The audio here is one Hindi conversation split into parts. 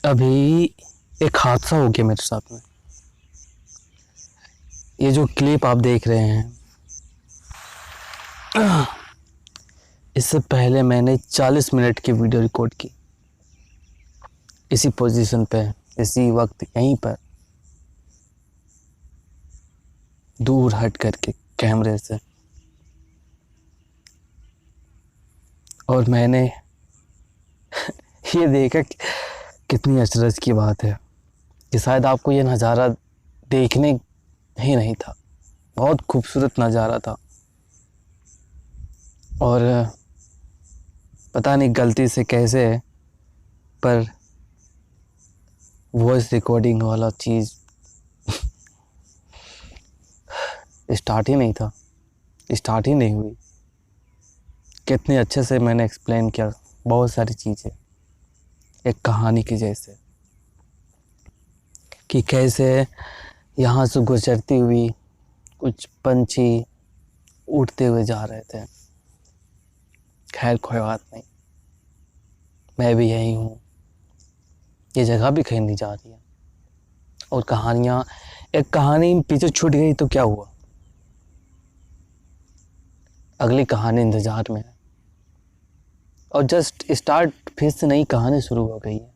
अभी एक हादसा हो गया मेरे साथ में। ये जो क्लिप आप देख रहे हैं, इससे पहले मैंने 40 मिनट की वीडियो रिकॉर्ड की, इसी पोजीशन पे, इसी वक्त, यहीं पर, दूर हट करके कैमरे से। और मैंने ये देखा कि कितनी अचरज की बात है कि शायद आपको ये नज़ारा देखने ही नहीं था। बहुत खूबसूरत नज़ारा था, और पता नहीं गलती से कैसे, पर वॉइस रिकॉर्डिंग वाला चीज़ स्टार्ट ही नहीं था, स्टार्ट ही नहीं हुई। कितने अच्छे से मैंने एक्सप्लेन किया बहुत सारी चीज़ें, एक कहानी की जैसे, कि कैसे यहाँ से गुजरती हुई कुछ पंछी उड़ते हुए जा रहे थे। खैर कोई बात नहीं, मैं भी यही हूँ, ये जगह भी कहीं नहीं जा रही है। और कहानियाँ, एक कहानी पीछे छूट गई तो क्या हुआ, अगली कहानी इंतज़ार में है। और जस्ट स्टार्ट, फिर से नई कहानी शुरू हो गई है।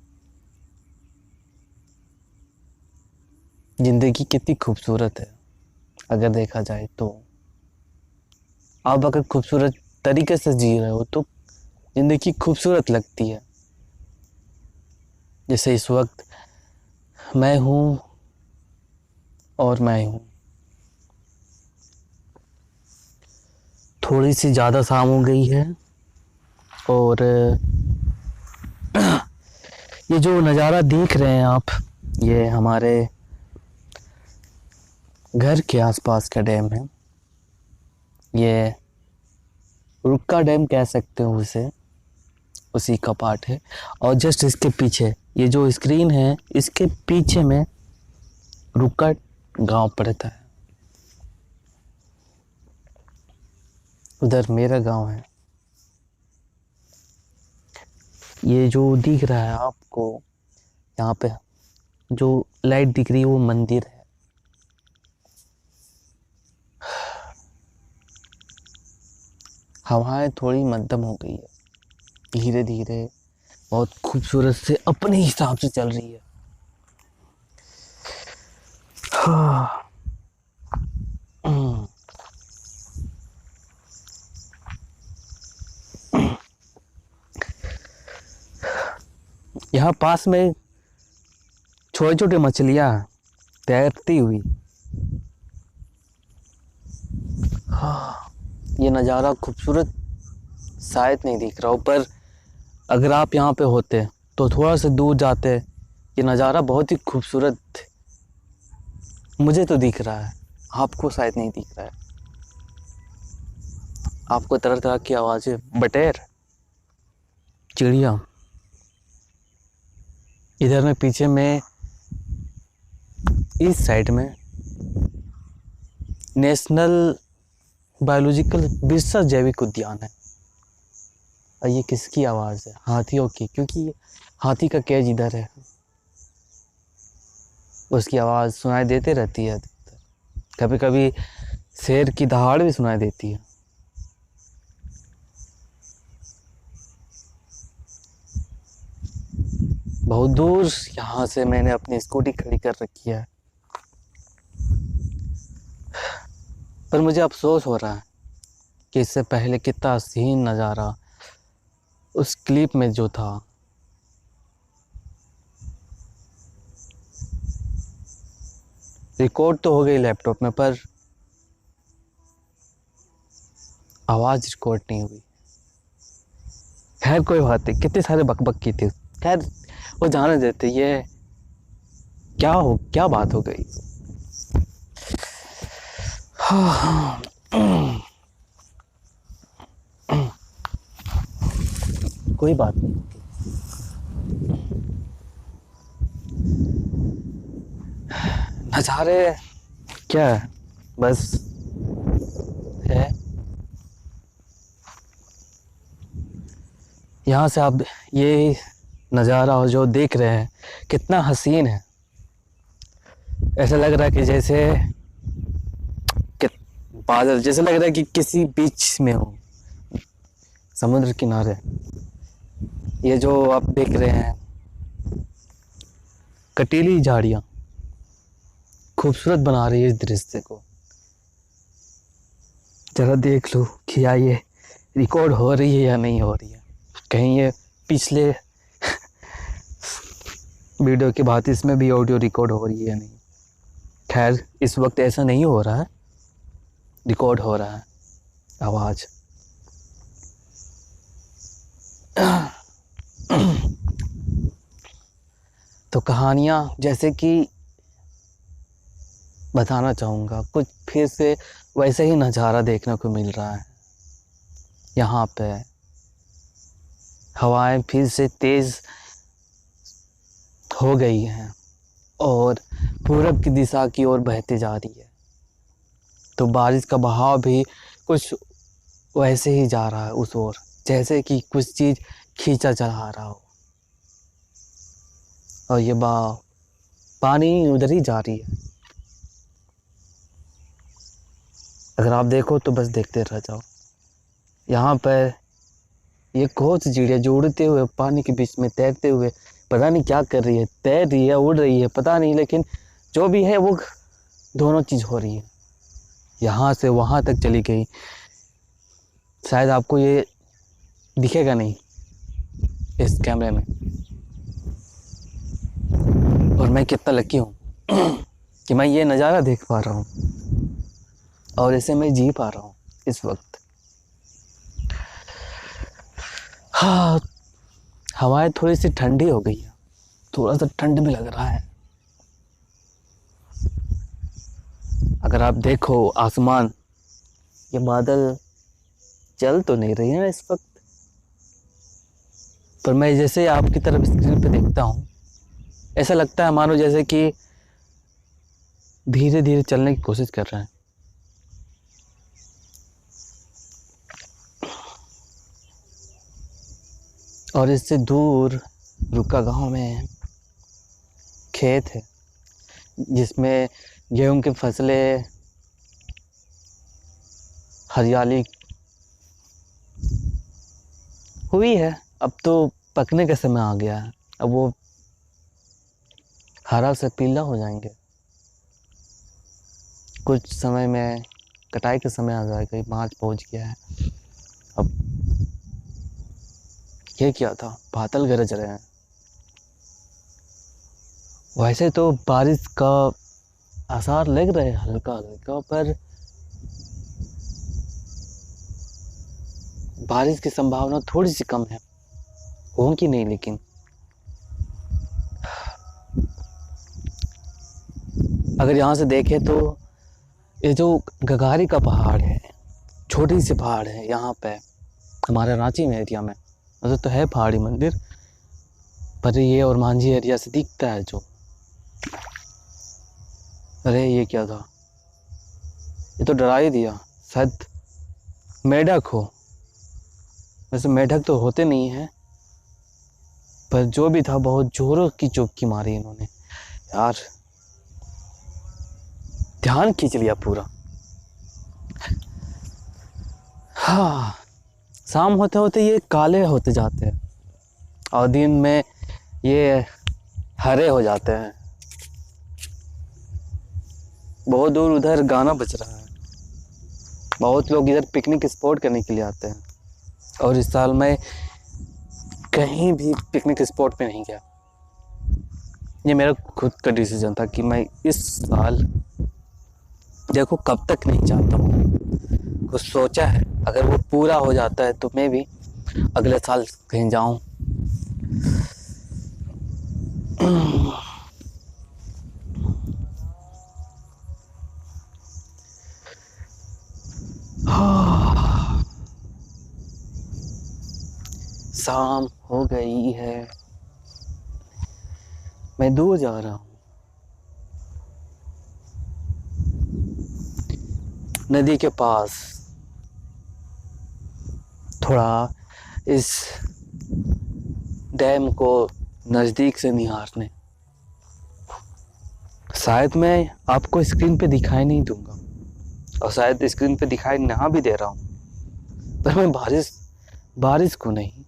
ज़िंदगी कितनी खूबसूरत है अगर देखा जाए तो। आप अगर खूबसूरत तरीके से जी रहे हो तो ज़िंदगी खूबसूरत लगती है। जैसे इस वक्त मैं हूँ और मैं हूँ। थोड़ी सी ज़्यादा शाम हो गई है, और ये जो नज़ारा देख रहे हैं आप, ये हमारे घर के आसपास का डैम है। ये रुक्का डैम कह सकते हो उसे, उसी का पार्ट है। और जस्ट इसके पीछे, ये जो स्क्रीन है, इसके पीछे में रुक्का गांव पड़ता है। उधर मेरा गांव है। ये जो दिख रहा है आपको, यहाँ पे जो लाइट दिख रही है वो मंदिर है। हवाएं थोड़ी मध्यम हो गई है, धीरे धीरे बहुत खूबसूरत से अपने हिसाब से चल रही है। यहाँ पास में छोटे छोटे मछलियाँ तैरती हुई। ये नज़ारा खूबसूरत शायद नहीं दिख रहा हो, पर अगर आप यहाँ पे होते तो थोड़ा सा दूर जाते, ये नज़ारा बहुत ही खूबसूरत मुझे तो दिख रहा है, आपको शायद नहीं दिख रहा है। आपको तरह तरह की आवाज़ें, बटेर, चिड़िया, इधर में पीछे में इस साइड में नेशनल बायोलॉजिकल बिरसा जैविक उद्यान है। और ये किसकी आवाज़ है? हाथियों की, क्योंकि हाथी का केज इधर है, उसकी आवाज़ सुनाई देते रहती है। कभी कभी शेर की दहाड़ भी सुनाई देती है। बहुत दूर यहाँ से मैंने अपनी स्कूटी खड़ी कर रखी है, पर मुझे अफसोस हो रहा है कि इससे पहले कितना हसीन नज़ारा उस क्लिप में जो था। रिकॉर्ड तो हो गई लैपटॉप में, पर आवाज़ रिकॉर्ड नहीं हुई। खैर कोई बात नहीं, कितने सारे बकबक की थी। खैर वो जाने देते, ये क्या बात हो गई। कोई बात नहीं। नज़ारे क्या है, बस है। यहाँ से आप ये नज़ारा जो देख रहे हैं कितना हसीन है। ऐसा लग रहा है कि जैसे कि बादल, जैसे लग रहा है कि किसी बीच में हो, समुद्र किनारे। ये जो आप देख रहे हैं कटीली झाड़ियाँ खूबसूरत बना रही है इस दृश्य को। जरा देख लो कि या ये रिकॉर्ड हो रही है या नहीं हो रही है। कहीं ये पिछले वीडियो के बाद इसमें भी ऑडियो रिकॉर्ड हो रही है या नहीं। खैर इस वक्त ऐसा नहीं हो रहा है, रिकॉर्ड हो रहा है आवाज़। तो कहानियाँ जैसे कि बताना चाहूँगा, कुछ फिर से वैसे ही नज़ारा देखने को मिल रहा है। यहाँ पे हवाएं फिर से तेज़ हो गई हैं और पूरब की दिशा की ओर बहती जा रही है। तो बारिश का बहाव भी कुछ वैसे ही जा रहा है उस ओर, जैसे कि कुछ चीज़ खींचा चला रहा हो। और ये बहाव पानी उधर ही जा रही है। अगर आप देखो तो बस देखते रह जाओ। यहाँ पर ये कौन सी चिड़िया जो उड़ते हुए पानी के बीच में तैरते हुए पता नहीं क्या कर रही है, तैर रही है, उड़ रही है, पता नहीं, लेकिन जो भी है वो दोनों चीज़ हो रही है। यहाँ से वहाँ तक चली गई। शायद आपको ये दिखेगा नहीं इस कैमरे में। और मैं कितना लकी हूँ कि मैं ये नज़ारा देख पा रहा हूँ और इसे मैं जी पा रहा हूँ इस वक्त। हाँ, हवाएं थोड़ी सी ठंडी हो गई है, थोड़ा सा ठंड भी लग रहा है। अगर आप देखो आसमान, ये बादल चल तो नहीं रही है इस वक्त, पर मैं जैसे आपकी तरफ स्क्रीन पे देखता हूँ ऐसा लगता है मानो जैसे कि धीरे धीरे चलने की कोशिश कर रहे हैं। और इससे दूर रुका गांव में खेत है जिसमें गेहूं की फसलें, हरियाली हुई है। अब तो पकने का समय आ गया है, अब वो हरा से पीला हो जाएंगे। कुछ समय में कटाई का समय आ जाएगा, मार्च पहुंच गया है। अब ये क्या था, बादल गरज रहे हैं। वैसे तो बारिश का आसार लग रहे हैं हल्का हल्का, पर बारिश की संभावना थोड़ी सी कम है, होगी नहीं। लेकिन अगर यहाँ से देखें तो ये जो गगारी का पहाड़ है, छोटी सी पहाड़ है यहाँ पे हमारे रांची में एरिया में, मतलब तो है पहाड़ी मंदिर, पर ये और मांझी एरिया से दिखता है जो। अरे ये क्या था, ये तो डरा ही दिया। शायद मेढक हो, वैसे मेढक तो होते नहीं हैं, पर जो भी था बहुत जोरों की चौकी मारी इन्होंने यार, ध्यान खींच लिया पूरा। हाँ, शाम होते होते ये काले होते जाते हैं और दिन में ये हरे हो जाते हैं। बहुत दूर उधर गाना बज रहा है, बहुत लोग इधर पिकनिक स्पॉट करने के लिए आते हैं। और इस साल मैं कहीं भी पिकनिक स्पॉट पे नहीं गया। ये मेरा खुद का डिसीजन था कि मैं इस साल देखो कब तक नहीं जाता हूँ, कुछ सोचा है, अगर वो पूरा हो जाता है तो मैं भी अगले साल कहीं जाऊँ। शाम हो गई है, मैं दूर जा रहा हूँ, नदी के पास। थोड़ा इस डैम को नज़दीक से निहारने। शायद मैं आपको स्क्रीन पे दिखाई नहीं दूंगा, और शायद स्क्रीन पे दिखाई ना भी दे रहा हूँ, पर मैं बारिश को नहीं,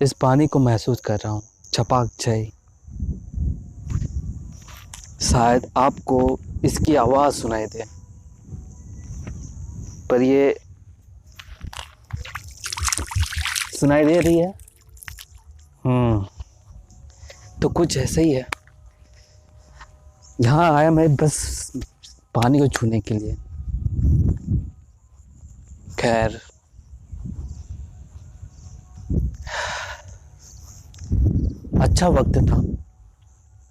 इस पानी को महसूस कर रहा हूँ। छपाक। शायद आपको इसकी आवाज़ सुनाई दे, पर ये सुनाई दे रही है। तो कुछ ऐसा ही है। यहाँ आया मैं बस पानी को छूने के लिए। खैर, अच्छा वक्त था।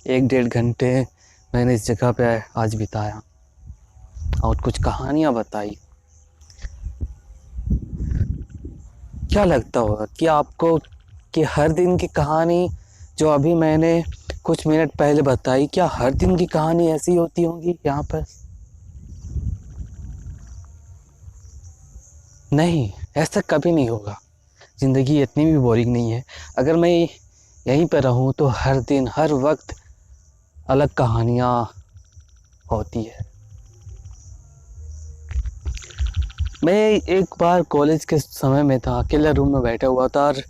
1-1.5 घंटे मैंने इस जगह पे आज बिताया और कुछ कहानियाँ बताई। क्या लगता होगा कि आपको कि हर दिन की कहानी जो अभी मैंने कुछ मिनट पहले बताई, क्या हर दिन की कहानी ऐसी होती होंगी यहाँ पर? नहीं, ऐसा कभी नहीं होगा। ज़िंदगी इतनी भी बोरिंग नहीं है। अगर मैं यहीं पर रहूँ तो हर दिन हर वक्त अलग कहानियाँ होती है। मैं एक बार कॉलेज के समय में था, अकेला रूम में बैठा हुआ था और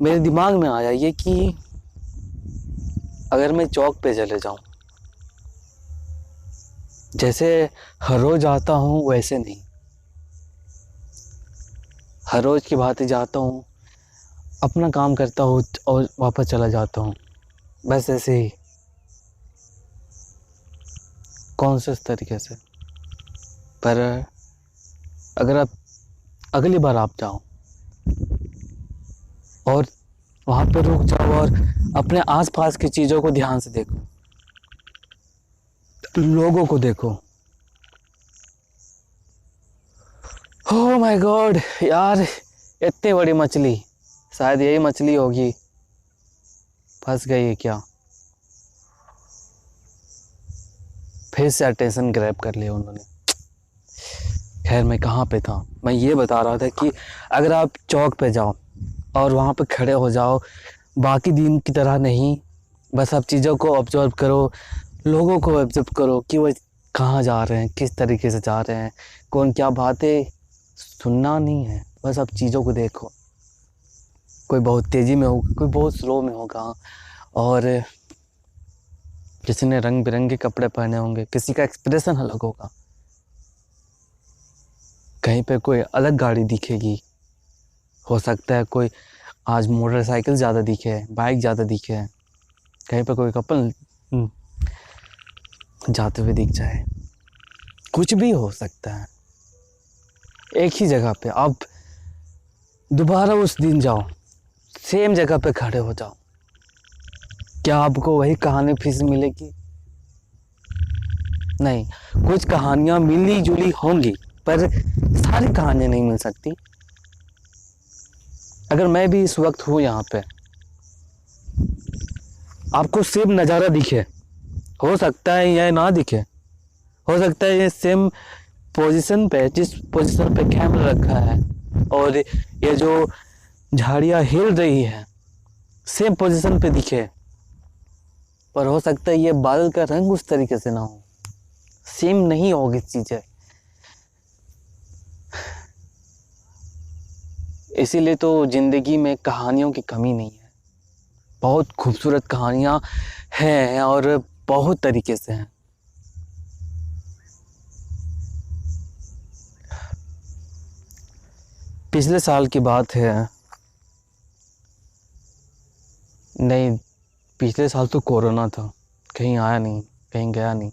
मेरे दिमाग में आया ये कि अगर मैं चौक पे चले जाऊं, जैसे हर रोज़ आता हूँ वैसे नहीं, हर रोज़ की भांति जाता हूँ, अपना काम करता हूँ और वापस चला जाता हूँ, बस ऐसे ही कॉन्शियस तरीके से। पर अगर आप अगली बार आप जाओ और वहाँ पर रुक जाओ और अपने आसपास की चीज़ों को ध्यान से देखो, लोगों को देखो। ओह माय गॉड यार, इतनी बड़ी मछली, शायद यही मछली होगी, फंस गई है क्या? फिर से अटेंशन ग्रैब कर लिया उन्होंने। खैर, मैं कहाँ पे था? मैं ये बता रहा था कि अगर आप चौक पे जाओ और वहाँ पे खड़े हो जाओ, बाकी दिन की तरह नहीं, बस आप चीज़ों को ऑब्जर्व करो, लोगों को ऑब्जर्व करो कि वो कहाँ जा रहे हैं, किस तरीके से जा रहे हैं, कौन क्या बातें। सुनना नहीं है, बस आप चीज़ों को देखो। कोई बहुत तेज़ी में होगा, कोई बहुत स्लो में होगा, और किसी ने रंग बिरंगे कपड़े पहने होंगे, किसी का एक्सप्रेशन अलग होगा, कहीं पे कोई अलग गाड़ी दिखेगी, हो सकता है कोई आज मोटरसाइकिल ज़्यादा दिखे, बाइक ज़्यादा दिखे, कहीं पे कोई कपल जाते हुए दिख जाए, कुछ भी हो सकता है। एक ही जगह पे आप दोबारा उस दिन जाओ, सेम जगह पे खड़े हो जाओ, क्या आपको वही कहानी फिर से मिलेगी? नहीं, कुछ कहानियाँ मिली जुली होंगी, पर सारी कहानियाँ नहीं मिल सकती। अगर मैं भी इस वक्त हूँ यहाँ पे, आपको सेम नज़ारा दिखे, हो सकता है यह ना दिखे, हो सकता है ये सेम पोजीशन पे, जिस पोजीशन पे कैमरा रखा है और ये जो झाड़ियाँ हिल रही है, सेम पोजीशन पे दिखे, पर हो सकता है ये बादल का रंग उस तरीके से ना हो, सेम नहीं होगी चीज़ें। इसीलिए तो ज़िंदगी में कहानियों की कमी नहीं है। बहुत खूबसूरत कहानियाँ हैं और बहुत तरीके से हैं। पिछले साल की बात है, नहीं, पिछले साल तो कोरोना था, कहीं आया नहीं, कहीं गया नहीं,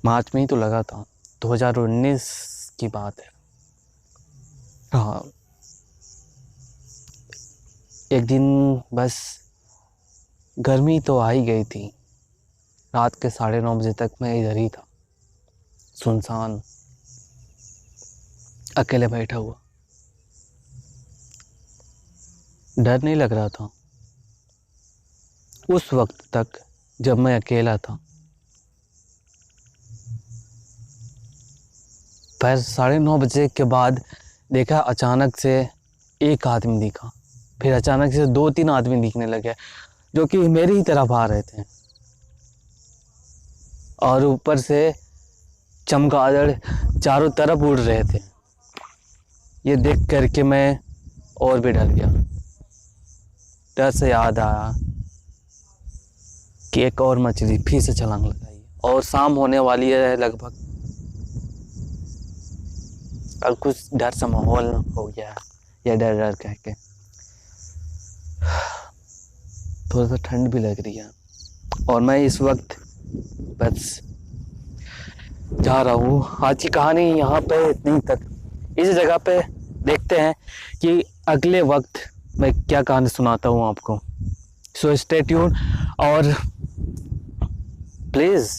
मार्च में ही तो लगा था, 2019 की बात है। हाँ, एक दिन बस गर्मी तो आ ही गई थी, रात के 9:30 बजे तक मैं इधर ही था, सुनसान, अकेले बैठा हुआ। डर नहीं लग रहा था उस वक्त तक जब मैं अकेला था, पर 9:30 बजे के बाद देखा, अचानक से एक आदमी दिखा, फिर अचानक से 2-3 आदमी दिखने लगे जो कि मेरी ही तरफ आ रहे थे, और ऊपर से चमगादड़ चारों तरफ उड़ रहे थे। ये देख करके मैं और भी डर गया। डर से याद आया कि एक और मछली फिर से छलांग लगाई, और शाम होने वाली है लगभग। और कुछ डर सा माहौल हो गया, या डर डर कह के थोड़ा सा ठंड भी लग रही है। और मैं इस वक्त बस जा रहा हूँ। आज की कहानी यहाँ पे इतनी तक, इस जगह पे देखते हैं कि अगले वक्त मैं क्या कहानी सुनाता हूँ आपको। सो स्टे ट्यून, और प्लीज़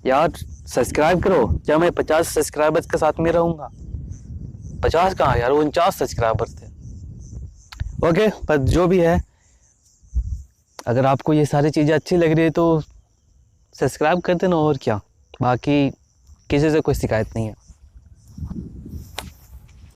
यार सब्सक्राइब करो। क्या मैं 50 सब्सक्राइबर्स के साथ में रहूँगा? 50 कहाँ यार, 49 सब्सक्राइबर्स थे। ओके, पर जो भी है, अगर आपको ये सारी चीज़ें अच्छी लग रही है तो सब्सक्राइब कर देना, और क्या। बाकी किसी से कोई शिकायत नहीं है।